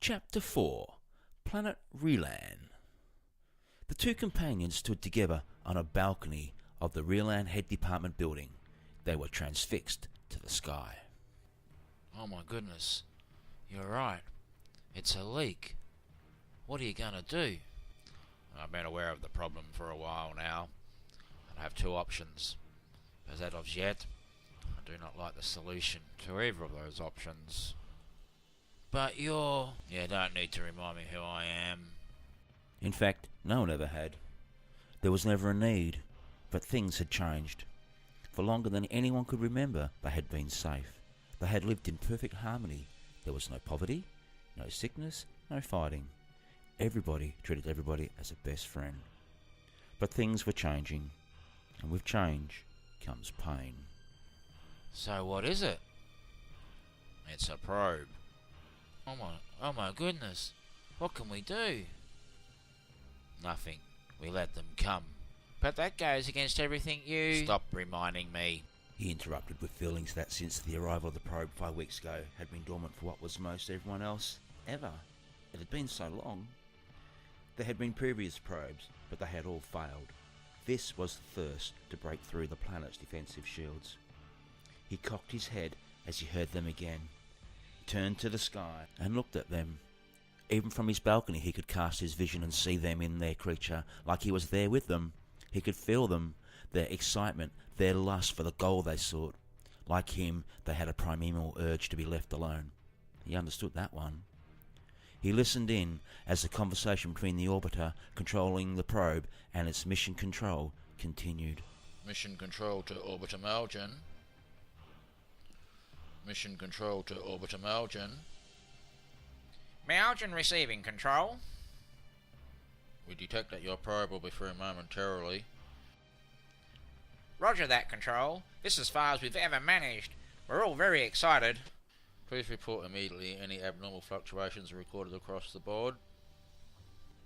Chapter 4. Planet Relan. The two companions stood together on a balcony of the Relan Head Department building. They were transfixed to the sky. Oh my goodness, you're right. It's a leak. What are you going to do? I've been aware of the problem for a while now. I have two options. As of yet, I do not like the solution to either of those options. But you don't need to remind me who I am. In fact, no one ever had. There was never a need, but things had changed. For longer than anyone could remember, they had been safe. They had lived in perfect harmony. There was no poverty, no sickness, no fighting. Everybody treated everybody as a best friend. But things were changing, and with change comes pain. So what is it? It's a probe. Oh my goodness. What can we do? Nothing. We let them come. But that goes against everything you... Stop reminding me. He interrupted with feelings that since the arrival of the probe 5 weeks ago had been dormant for what was most everyone else ever. It had been so long. There had been previous probes, but they had all failed. This was the first to break through the planet's defensive shields. He cocked his head as he heard them again. He turned to the sky and looked at them. Even from his balcony he could cast his vision and see them in their creature, like he was there with them. He could feel them, their excitement, their lust for the goal they sought. Like him, they had a primeval urge to be left alone. He understood that one. He listened in as the conversation between the orbiter controlling the probe and its mission control continued. Mission control to orbiter Malgin. Mission control to orbiter Malgin. Malgin receiving control. We detect that your probe will be through momentarily. Roger that, Control. This is as far as we've ever managed. We're all very excited. Please report immediately any abnormal fluctuations are recorded across the board.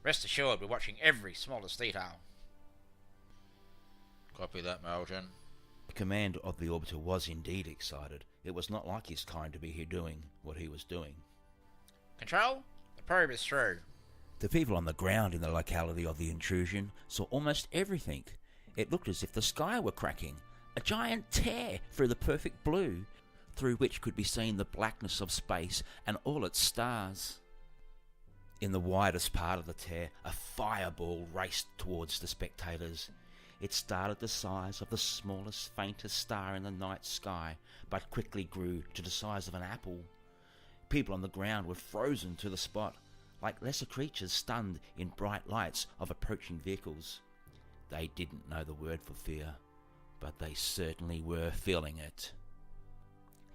Rest assured, we're watching every smallest detail. Copy that, Malgin. The commander of the orbiter was indeed excited. It was not like his kind to be here doing what he was doing. Control, the probe is through. The people on the ground in the locality of the intrusion saw almost everything. It looked as if the sky were cracking, a giant tear through the perfect blue, through which could be seen the blackness of space and all its stars. In the widest part of the tear, a fireball raced towards the spectators. It started the size of the smallest, faintest star in the night sky, but quickly grew to the size of an apple. People on the ground were frozen to the spot, like lesser creatures stunned in bright lights of approaching vehicles. They didn't know the word for fear, but they certainly were feeling it.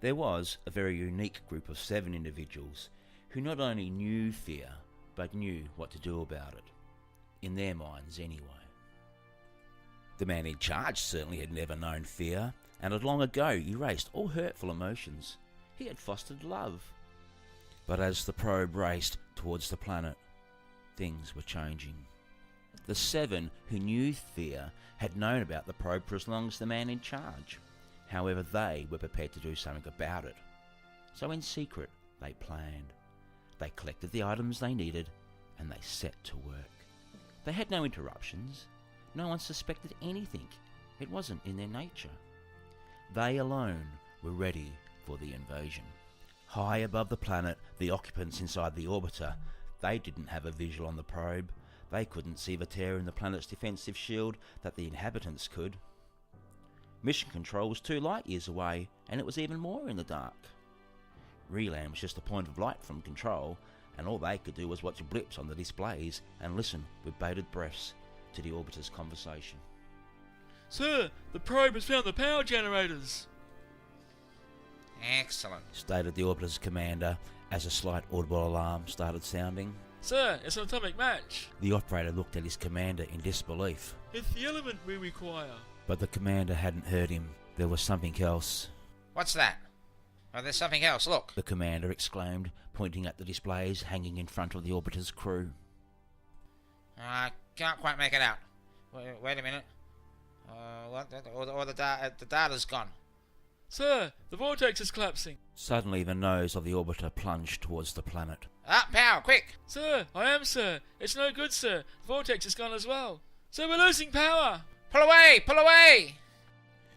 There was a very unique group of 7 individuals who not only knew fear, but knew what to do about it. In their minds, anyway. The man in charge certainly had never known fear, and had long ago erased all hurtful emotions. He had fostered love. But as the probe raced towards the planet, things were changing. The 7 who knew fear had known about the probe for as long as the man in charge. However, they were prepared to do something about it. So in secret, they planned. They collected the items they needed, and they set to work. They had no interruptions. No one suspected anything. It wasn't in their nature. They alone were ready for the invasion. High above the planet, the occupants inside the orbiter, they didn't have a visual on the probe. They couldn't see the tear in the planet's defensive shield that the inhabitants could. Mission control was 2 light years away, and it was even more in the dark. Relan was just a point of light from control, and all they could do was watch blips on the displays and listen with bated breaths to the orbiter's conversation. Sir, the probe has found the power generators. Excellent, stated the orbiter's commander as a slight audible alarm started sounding. Sir, it's an atomic match. The operator looked at his commander in disbelief. It's the element we require. But the commander hadn't heard him. There was something else. What's that? Oh, there's something else, look. The commander exclaimed, pointing at the displays hanging in front of the orbiter's crew. I can't quite make it out. Wait a minute. What? The data's gone. Sir, the vortex is collapsing. Suddenly the nose of the orbiter plunged towards the planet. Up, power, quick! Sir, I am, sir. It's no good, sir. The vortex is gone as well. Sir, we're losing power. Pull away! Pull away!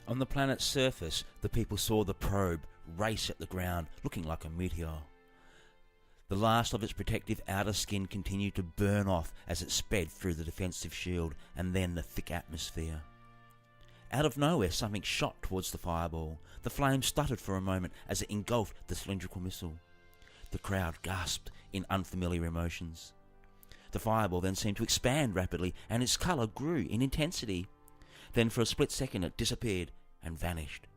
On the planet's surface, the people saw the probe race at the ground, looking like a meteor. The last of its protective outer skin continued to burn off as it sped through the defensive shield and then the thick atmosphere. Out of nowhere, something shot towards the fireball. The flame stuttered for a moment as it engulfed the cylindrical missile. The crowd gasped in unfamiliar emotions. The fireball then seemed to expand rapidly, and its colour grew in intensity. Then for a split second it disappeared and vanished.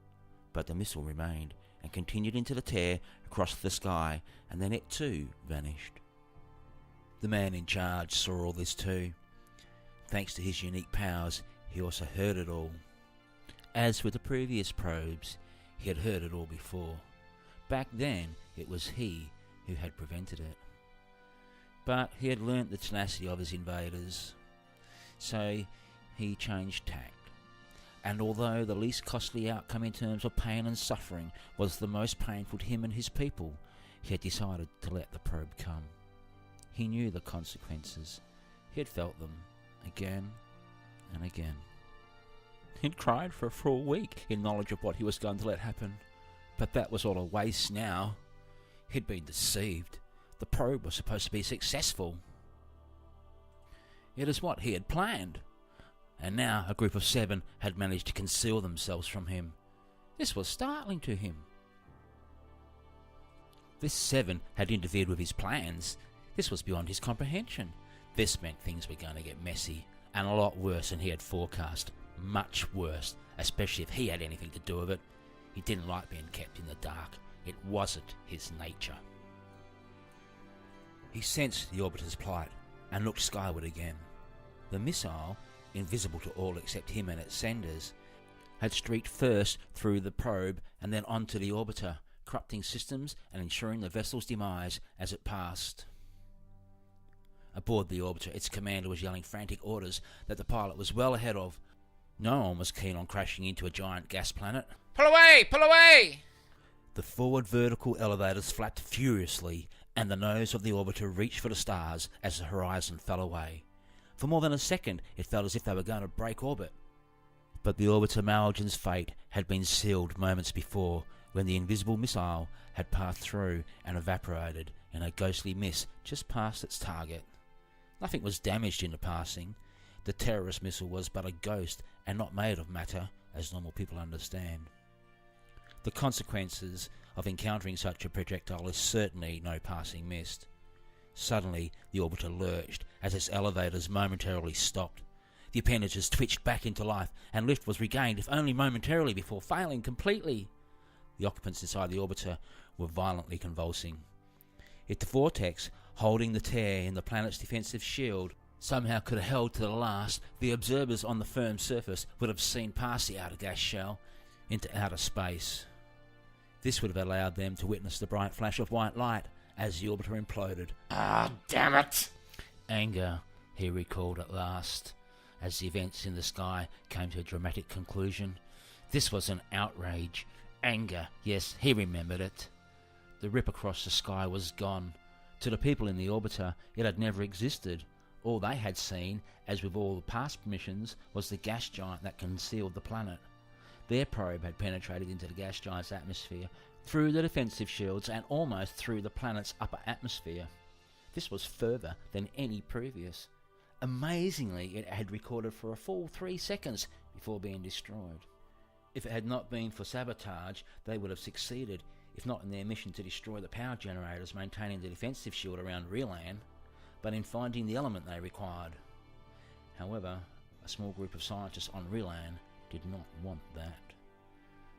But the missile remained and continued into the tear across the sky, and then it too vanished. The man in charge saw all this too. Thanks to his unique powers, he also heard it all. As with the previous probes, he had heard it all before. Back then, it was he who had prevented it. But he had learnt the tenacity of his invaders, so he changed tact. And although the least costly outcome in terms of pain and suffering was the most painful to him and his people, he had decided to let the probe come. He knew the consequences. He had felt them again and again. He'd cried for a full week in knowledge of what he was going to let happen. But that was all a waste now. He'd been deceived. The probe was supposed to be successful. It is what he had planned. And now a group of 7 had managed to conceal themselves from him. This was startling to him. This 7 had interfered with his plans. This was beyond his comprehension. This meant things were going to get messy, and a lot worse than he had forecast. Much worse, especially if he had anything to do with it. He didn't like being kept in the dark. It wasn't his nature. He sensed the orbiter's plight and looked skyward again. The missile, invisible to all except him and its senders, had streaked first through the probe and then onto the orbiter, corrupting systems and ensuring the vessel's demise as it passed. Aboard the orbiter, its commander was yelling frantic orders that the pilot was well ahead of. No one was keen on crashing into a giant gas planet. Pull away! Pull away! The forward vertical elevators flapped furiously, and the nose of the orbiter reached for the stars as the horizon fell away. For more than a second, it felt as if they were going to break orbit. But the orbiter Malgin's fate had been sealed moments before, when the invisible missile had passed through and evaporated in a ghostly mist just past its target. Nothing was damaged in the passing. The terrorist missile was but a ghost and not made of matter, as normal people understand. The consequences of encountering such a projectile is certainly no passing mist. Suddenly, the orbiter lurched as its elevators momentarily stopped. The appendages twitched back into life, and lift was regained, if only momentarily, before failing completely. The occupants inside the orbiter were violently convulsing. If the vortex, holding the tear in the planet's defensive shield, somehow could have held to the last, the observers on the firm surface would have seen past the outer gas shell into outer space. This would have allowed them to witness the bright flash of white light as the orbiter imploded. Ah, damn it! Anger, he recalled at last, as the events in the sky came to a dramatic conclusion. This was an outrage. Anger, yes, he remembered it. The rip across the sky was gone. To the people in the orbiter, it had never existed. All they had seen, as with all the past missions, was the gas giant that concealed the planet. Their probe had penetrated into the gas giant's atmosphere, through the defensive shields and almost through the planet's upper atmosphere. This was further than any previous. Amazingly, it had recorded for a full 3 seconds before being destroyed. If it had not been for sabotage, they would have succeeded, if not in their mission to destroy the power generators maintaining the defensive shield around Relan, but in finding the element they required. However, a small group of scientists on Relan did not want that.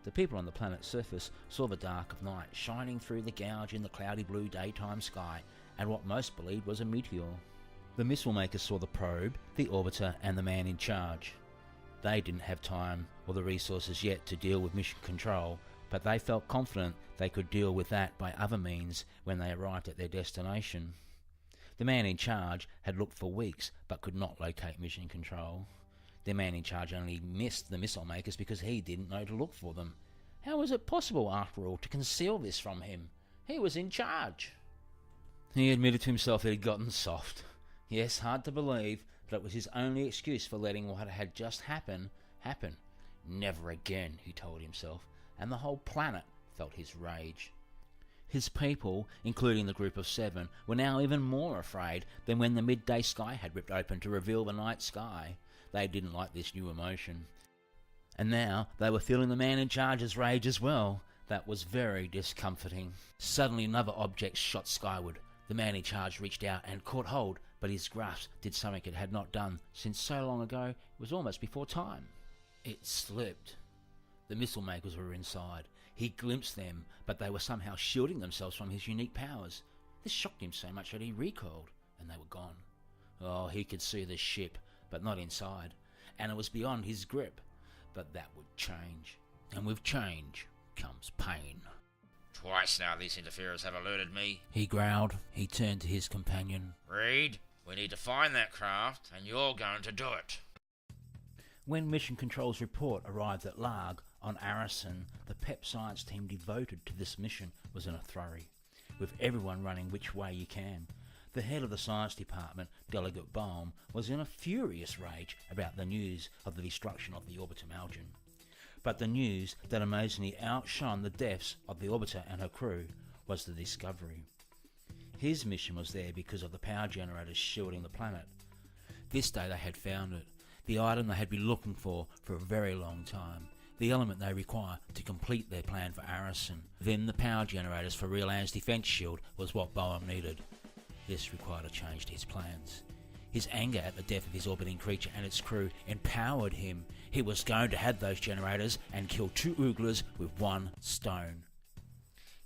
The people on the planet's surface saw the dark of night shining through the gouge in the cloudy blue daytime sky, and what most believed was a meteor. The missile makers saw the probe, the orbiter, and the man in charge. They didn't have time or the resources yet to deal with mission control, but they felt confident they could deal with that by other means when they arrived at their destination. The man in charge had looked for weeks but could not locate mission control. The man in charge only missed the missile makers because he didn't know to look for them. How was it possible, after all, to conceal this from him? He was in charge. He admitted to himself that he'd gotten soft. Yes, hard to believe, but it was his only excuse for letting what had just happened happen. Never again, he told himself, and the whole planet felt his rage. His people, including the group of 7, were now even more afraid than when the midday sky had ripped open to reveal the night sky. They didn't like this new emotion. And now they were feeling the man in charge's rage as well. That was very discomforting. Suddenly another object shot skyward. The man in charge reached out and caught hold, but his grasp did something it had not done since so long ago it was almost before time. It slipped. The missile makers were inside. He glimpsed them, but they were somehow shielding themselves from his unique powers. This shocked him so much that he recoiled, and they were gone. Oh, he could see the ship, but not inside, and it was beyond his grip. But that would change, and with change comes pain. Twice now these interferers have alerted me, He growled. He turned to his companion. Reed, we need to find that craft, and you're going to do it. When Mission Control's report arrived at Larg on Arison, the PEP science team devoted to this mission was in a flurry, with everyone running which way you can. The head of the science department, Delegate Baum, was in a furious rage about the news of the destruction of the Orbiter Malgin. But the news that amazingly outshone the deaths of the Orbiter and her crew was the discovery. His mission was there because of the power generators shielding the planet. This day they had found it, the item they had been looking for a very long time, the element they require to complete their plan for Arison. Then the power generators for Relan's defense shield was what Boehm needed. This required a change to his plans. His anger at the death of his orbiting creature and its crew empowered him. He was going to have those generators and kill 2 ooglers with 1 stone.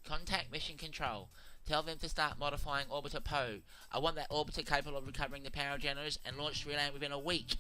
Contact Mission Control. Tell them to start modifying Orbiter Poe. I want that orbiter capable of recovering the power generators and launch Relan within a week.